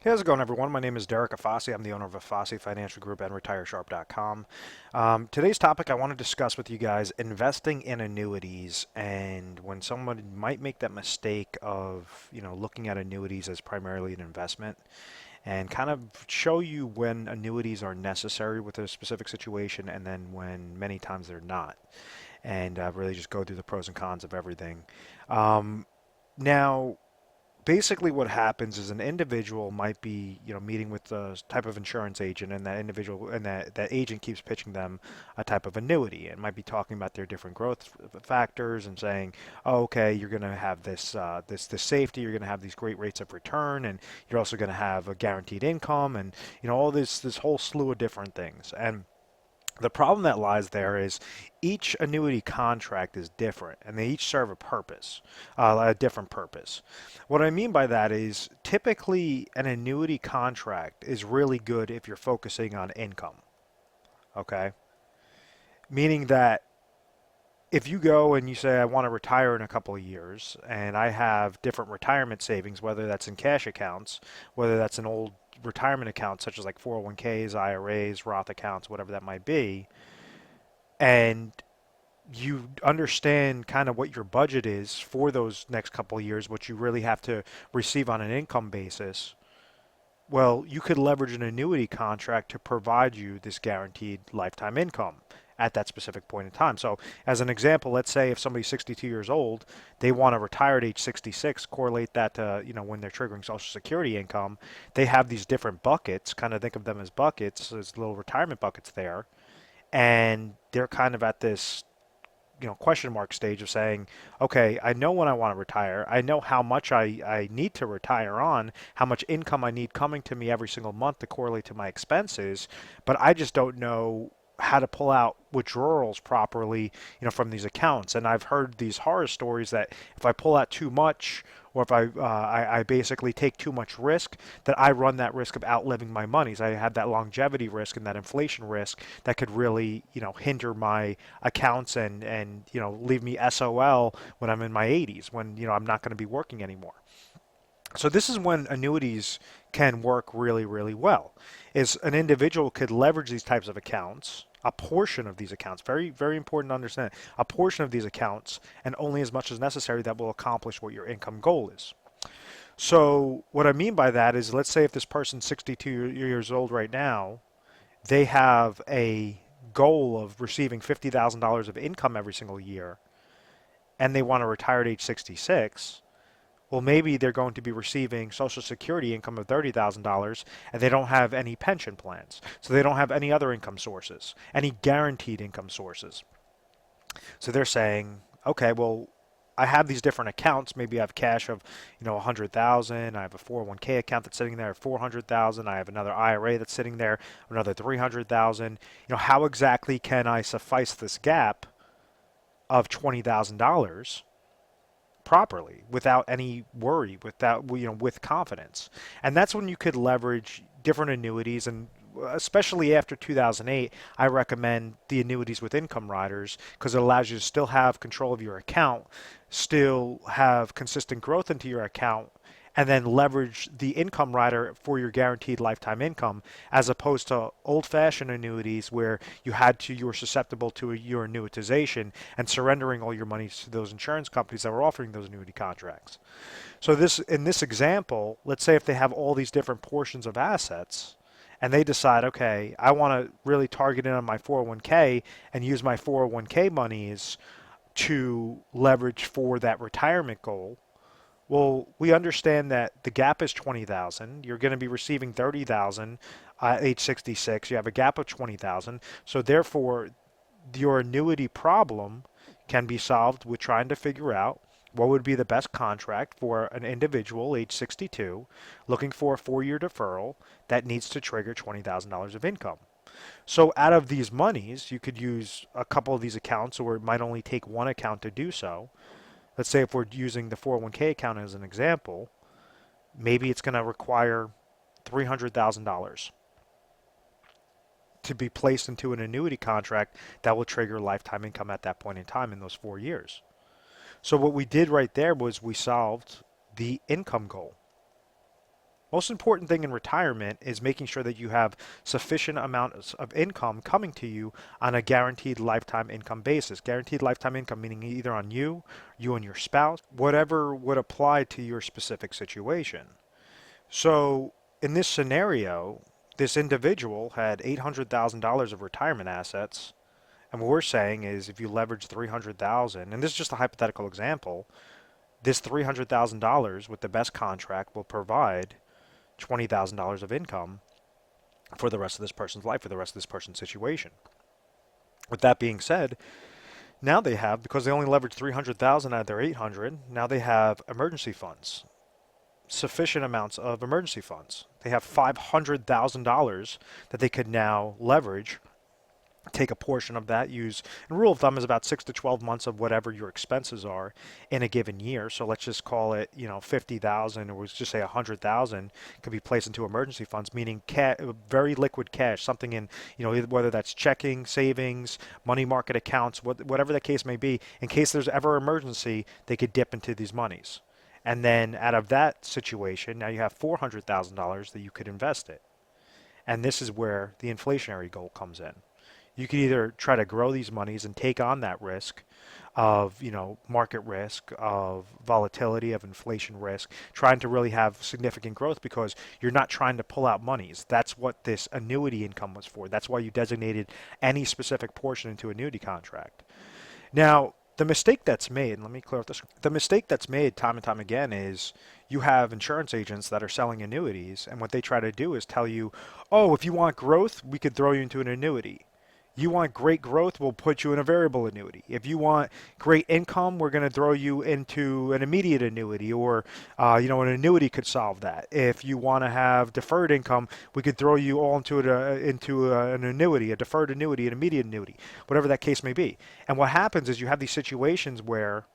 Hey, how's it going, everyone? My name is Derek Afasi. I'm the owner of Afasi Financial Group and RetireSharp.com. Today's topic I want to discuss with you guys investing in annuities, and when someone might make that mistake of, looking at annuities as primarily an investment, and kind of show you when annuities are necessary with a specific situation, and then when many times they're not, and really just go through the pros and cons of everything. Now, basically what happens is an individual might be meeting with a type of insurance agent, and that individual and that agent keeps pitching them a type of annuity and might be talking about their different growth factors and saying, oh, okay, you're going to have this safety, you're going to have these great rates of return, and you're also going to have a guaranteed income, and all this whole slew of different things. And the problem that lies there is each annuity contract is different, and they each serve a purpose, a different purpose. What I mean by that is typically an annuity contract is really good if you're focusing on income, okay? Meaning that if you go and you say, I want to retire in a couple of years, and I have different retirement savings, whether that's in cash accounts, whether that's an old retirement account, such as like 401ks, IRAs, Roth accounts, whatever that might be, and you understand kind of what your budget is for those next couple of years, what you really have to receive on an income basis, well, you could leverage an annuity contract to provide you this guaranteed lifetime income at that specific point in time. So, as an example, let's say if somebody's 62 years old, they want to retire at age 66, correlate that to, when they're triggering Social Security income, they have these different buckets, kind of think of them as buckets, as little retirement buckets there, and they're kind of at this question mark stage of saying, okay, I know when I want to retire. I know how much I need to retire on, how much income I need coming to me every single month to correlate to my expenses, but I just don't know how to pull out withdrawals properly, from these accounts. And I've heard these horror stories that if I pull out too much, or if I basically take too much risk, that I run that risk of outliving my monies. I have that longevity risk and that inflation risk that could really, hinder my accounts and leave me SOL when I'm in my 80s, when, I'm not going to be working anymore. So this is when annuities can work really, really well. Is an individual could leverage these types of accounts, a portion of these accounts, very, very important to understand, a portion of these accounts, and only as much as necessary that will accomplish what your income goal is. So what I mean by that is, let's say if this person's 62 years old right now, they have a goal of receiving $50,000 of income every single year, and they want to retire at age 66. Well, maybe they're going to be receiving Social Security income of $30,000, and they don't have any pension plans. So they don't have any other income sources, any guaranteed income sources. So they're saying, okay, well, I have these different accounts. Maybe I have cash of, 100,000. I have a 401k account that's sitting there at 400,000. I have another IRA that's sitting there, another 300,000. How exactly can I suffice this gap of $20,000 properly without any worry, without with confidence? And that's when you could leverage different annuities, and especially after 2008, I recommend the annuities with income riders because it allows you to still have control of your account, still have consistent growth into your account, and then leverage the income rider for your guaranteed lifetime income, as opposed to old-fashioned annuities where you were susceptible to your annuitization and surrendering all your money to those insurance companies that were offering those annuity contracts. So in this example, let's say if they have all these different portions of assets, and they decide, okay, I want to really target in on my 401k and use my 401k monies to leverage for that retirement goal. Well, we understand that the gap is 20,000. You're going to be receiving 30,000 at age 66. You have a gap of 20,000. So therefore, your annuity problem can be solved with trying to figure out what would be the best contract for an individual age 62 looking for a 4-year deferral that needs to trigger $20,000 of income. So out of these monies, you could use a couple of these accounts, or it might only take one account to do so. Let's say if we're using the 401k account as an example, maybe it's going to require $300,000 to be placed into an annuity contract that will trigger lifetime income at that point in time in those 4 years. So what we did right there was we solved the income goal. Most important thing in retirement is making sure that you have sufficient amounts of income coming to you on a guaranteed lifetime income basis. Guaranteed lifetime income meaning either on you, you and your spouse, whatever would apply to your specific situation. So in this scenario, this individual had $800,000 of retirement assets. And what we're saying is if you leverage 300,000, and this is just a hypothetical example, this $300,000 with the best contract will provide $20,000 of income for the rest of this person's life, for the rest of this person's situation. With that being said, now they have, because they only leveraged 300,000 out of their 800, now they have emergency funds, sufficient amounts of emergency funds. They have $500,000 that they could now leverage, take a portion of that, use, and rule of thumb is about 6 to 12 months of whatever your expenses are in a given year. So let's just call it, 50,000, or let's just say 100,000 could be placed into emergency funds, meaning very liquid cash, something in, whether that's checking, savings, money market accounts, whatever the case may be, in case there's ever an emergency, they could dip into these monies. And then out of that situation, now you have $400,000 that you could invest it. And this is where the inflationary goal comes in. You can either try to grow these monies and take on that risk of, market risk, of volatility, of inflation risk, trying to really have significant growth because you're not trying to pull out monies. That's what this annuity income was for. That's why you designated any specific portion into annuity contract. Now, the mistake that's made, let me clear up this. The mistake that's made time and time again is you have insurance agents that are selling annuities, and what they try to do is tell you, oh, if you want growth, we could throw you into an annuity. You want great growth, we'll put you in a variable annuity. If you want great income, we're going to throw you into an immediate annuity, or an annuity could solve that. If you want to have deferred income, we could throw you all into an annuity, a deferred annuity, an immediate annuity, whatever that case may be. And what happens is you have these situations where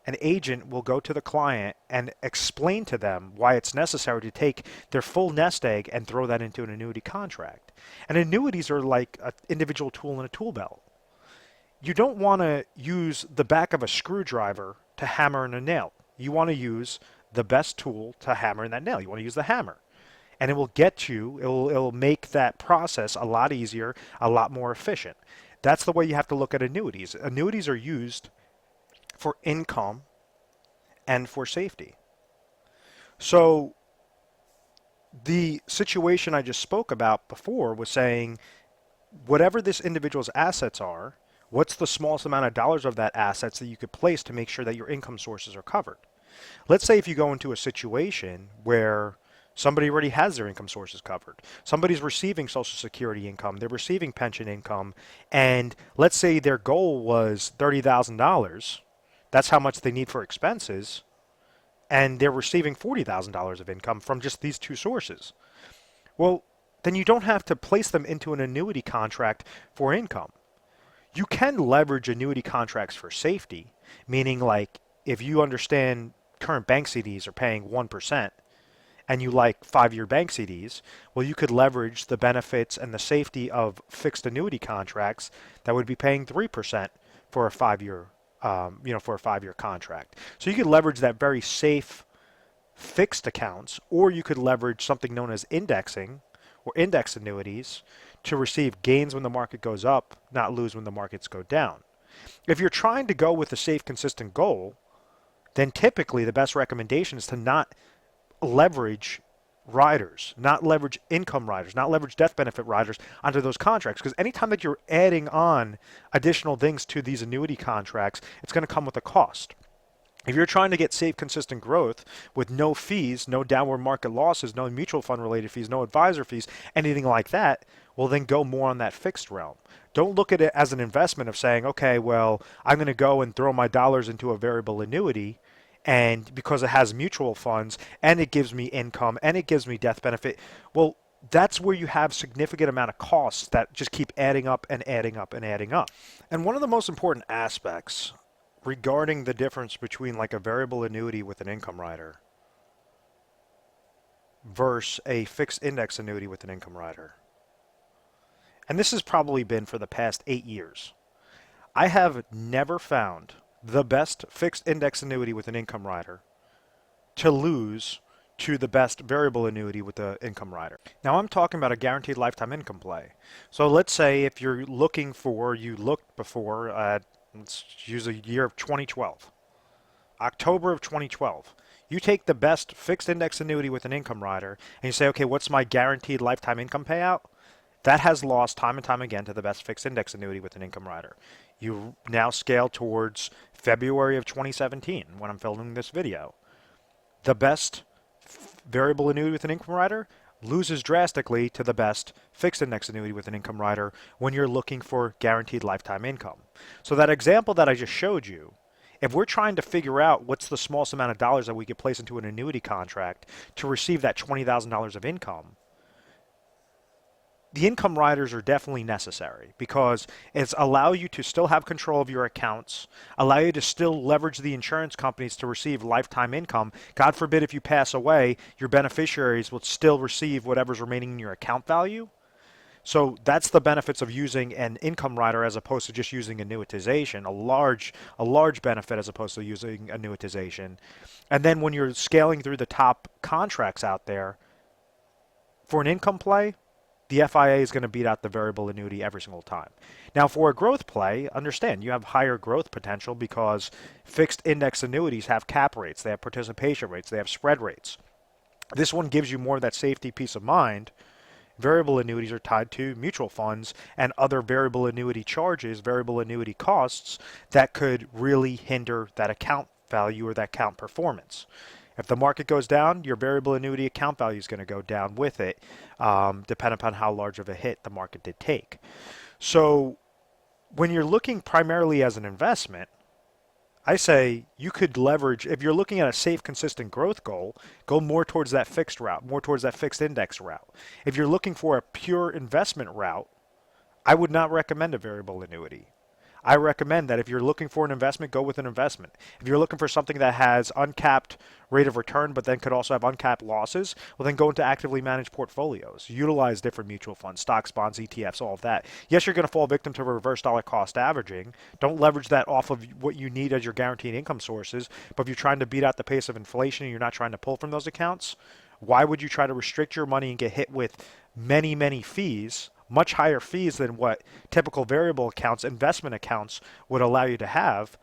an agent will go to the client and explain to them why it's necessary to take their full nest egg and throw that into an annuity contract. And annuities are like an individual tool in a tool belt. You don't want to use the back of a screwdriver to hammer in a nail. You want to use the best tool to hammer in that nail. You want to use the hammer. And it will it'll make that process a lot easier, a lot more efficient. That's the way you have to look at annuities. Annuities are used for income and for safety. So the situation I just spoke about before was saying whatever this individual's assets are, what's the smallest amount of dollars of that assets that you could place to make sure that your income sources are covered? Let's say if you go into a situation where somebody already has their income sources covered. Somebody's receiving Social Security income, they're receiving pension income, and let's say their goal was $30,000. That's how much they need for expenses, and they're receiving $40,000 of income from just these two sources. Well, then you don't have to place them into an annuity contract for income. You can leverage annuity contracts for safety, meaning like if you understand current bank CDs are paying 1% and you like 5-year bank CDs, well, you could leverage the benefits and the safety of fixed annuity contracts that would be paying 3% for a 5-year for a 5-year contract. So you could leverage that very safe fixed accounts, or you could leverage something known as indexing or index annuities to receive gains when the market goes up, not lose when the markets go down. If you're trying to go with a safe, consistent goal, then typically the best recommendation is to not leverage riders, not leverage income riders, not leverage death benefit riders onto those contracts. Because anytime that you're adding on additional things to these annuity contracts, it's going to come with a cost. If you're trying to get safe, consistent growth with no fees, no downward market losses, no mutual fund related fees, no advisor fees, anything like that, well, then go more on that fixed realm. Don't look at it as an investment of saying, okay, well, I'm going to go and throw my dollars into a variable annuity, and because it has mutual funds and it gives me income and it gives me death benefit, well, that's where you have significant amount of costs that just keep adding up and adding up and adding up. And one of the most important aspects regarding the difference between like a variable annuity with an income rider versus a fixed index annuity with an income rider, and this has probably been for the past 8 years, I have never found the best fixed index annuity with an income rider to lose to the best variable annuity with the income rider. Now I'm talking about a guaranteed lifetime income play. So let's say if you're looking for, you looked before at, let's use a year of 2012, October of 2012. You take the best fixed index annuity with an income rider and you say, okay, what's my guaranteed lifetime income payout? That has lost time and time again to the best fixed index annuity with an income rider. You now scale towards February of 2017 when I'm filming this video. The best variable annuity with an income rider loses drastically to the best fixed index annuity with an income rider when you're looking for guaranteed lifetime income. So that example that I just showed you, if we're trying to figure out what's the smallest amount of dollars that we could place into an annuity contract to receive that $20,000 of income, the income riders are definitely necessary because it's allow you to still have control of your accounts, allow you to still leverage the insurance companies to receive lifetime income. God forbid if you pass away, your beneficiaries will still receive whatever's remaining in your account value. So that's the benefits of using an income rider as opposed to just using annuitization, a large benefit as opposed to using annuitization. And then when you're scaling through the top contracts out there, for an income play, the FIA is going to beat out the variable annuity every single time. Now, for a growth play, understand you have higher growth potential because fixed index annuities have cap rates, they have participation rates, they have spread rates. This one gives you more of that safety, peace of mind. Variable annuities are tied to mutual funds and other variable annuity charges, variable annuity costs that could really hinder that account value or that account performance. If the market goes down, your variable annuity account value is going to go down with it, depending upon how large of a hit the market did take. So when you're looking primarily as an investment, I say you could leverage, if you're looking at a safe, consistent growth goal, go more towards that fixed route, more towards that fixed index route. If you're looking for a pure investment route, I would not recommend a variable annuity. I recommend that if you're looking for an investment, go with an investment. If you're looking for something that has uncapped rate of return, but then could also have uncapped losses, well, then go into actively managed portfolios. Utilize different mutual funds, stocks, bonds, ETFs, all of that. Yes, you're going to fall victim to reverse dollar cost averaging. Don't leverage that off of what you need as your guaranteed income sources. But if you're trying to beat out the pace of inflation and you're not trying to pull from those accounts, why would you try to restrict your money and get hit with many, many fees, much higher fees than what typical variable accounts, investment accounts would allow you to have,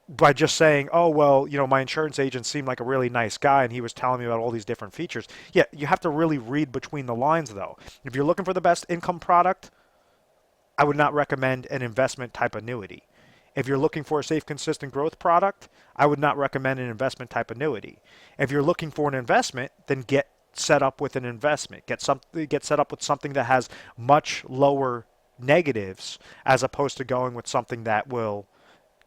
by just saying, oh, well, my insurance agent seemed like a really nice guy and he was telling me about all these different features. Yeah, you have to really read between the lines, though. If you're looking for the best income product, I would not recommend an investment type annuity. If you're looking for a safe, consistent growth product, I would not recommend an investment type annuity. If you're looking for an investment, then get set up with an investment. Get set up with something that has much lower negatives as opposed to going with something that will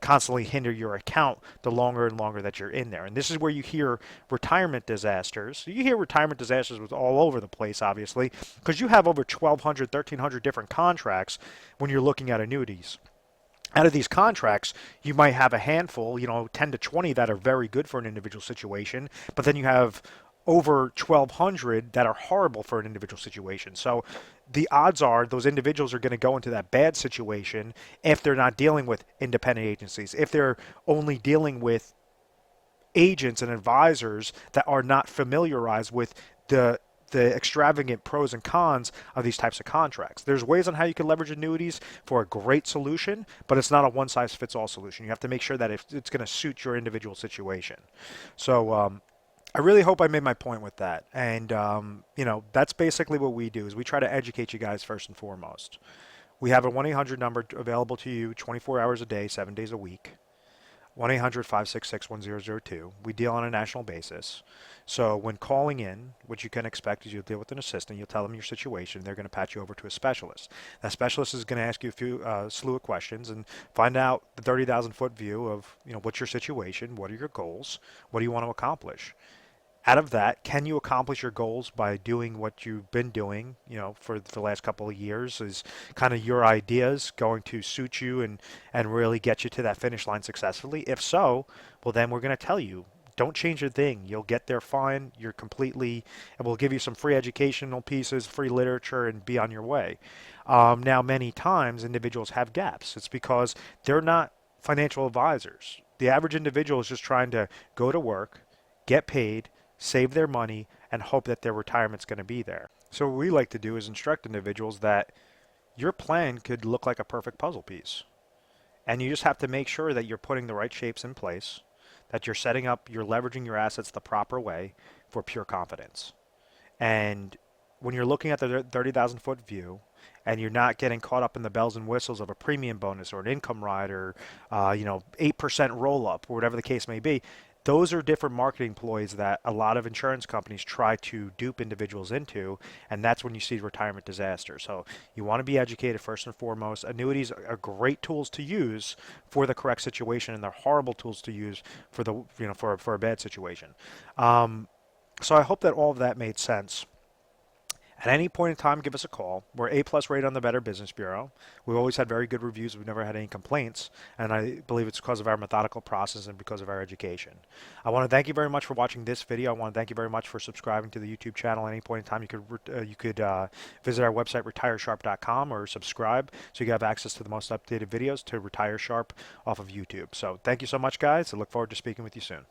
constantly hinder your account the longer and longer that you're in there. And this is where you hear retirement disasters. You hear retirement disasters with all over the place, obviously, because you have over 1,200, 1,300 different contracts when you're looking at annuities. Out of these contracts, you might have a handful, 10 to 20 that are very good for an individual situation, but then you have over 1,200 that are horrible for an individual situation. So the odds are those individuals are going to go into that bad situation if they're not dealing with independent agencies, if they're only dealing with agents and advisors that are not familiarized with the extravagant pros and cons of these types of contracts. There's ways on how you can leverage annuities for a great solution, but it's not a one-size-fits-all solution. You have to make sure that it's going to suit your individual situation. So I really hope I made my point with that. And, that's basically what we do is we try to educate you guys first and foremost. We have a 1-800 number available to you 24 hours a day, 7 days a week. 1-800-566-1002. We deal on a national basis. So when calling in, what you can expect is you'll deal with an assistant. You'll tell them your situation. They're going to patch you over to a specialist. That specialist is going to ask you a slew of questions and find out the 30,000-foot view of, what's your situation, what are your goals, what do you want to accomplish. Out of that, can you accomplish your goals by doing what you've been doing, for the last couple of years? Is kind of your ideas going to suit you and really get you to that finish line successfully? If so, well, then we're going to tell you, don't change a thing. You'll get there fine. You're completely, and we'll give you some free educational pieces, free literature, and be on your way. Now, many times individuals have gaps. It's because they're not financial advisors. The average individual is just trying to go to work, get paid, save their money, and hope that their retirement's going to be there. So what we like to do is instruct individuals that your plan could look like a perfect puzzle piece. And you just have to make sure that you're putting the right shapes in place, that you're setting up, you're leveraging your assets the proper way for pure confidence. And when you're looking at the 30,000 foot view and you're not getting caught up in the bells and whistles of a premium bonus or an income rider, 8% roll up or whatever the case may be, those are different marketing ploys that a lot of insurance companies try to dupe individuals into, and that's when you see retirement disaster. So you want to be educated first and foremost. Annuities are great tools to use for the correct situation, and they're horrible tools to use for the for a bad situation. So I hope that all of that made sense. At any point in time, give us a call. We're A plus rated on the Better Business Bureau. We've always had very good reviews. We've never had any complaints, and I believe it's because of our methodical process and because of our education. I want to thank you very much for watching this video. I want to thank you very much for subscribing to the YouTube channel. At any point in time, you could visit our website retiresharp.com or subscribe so you can have access to the most updated videos to Retire Sharp off of YouTube. So thank you so much, guys. I look forward to speaking with you soon.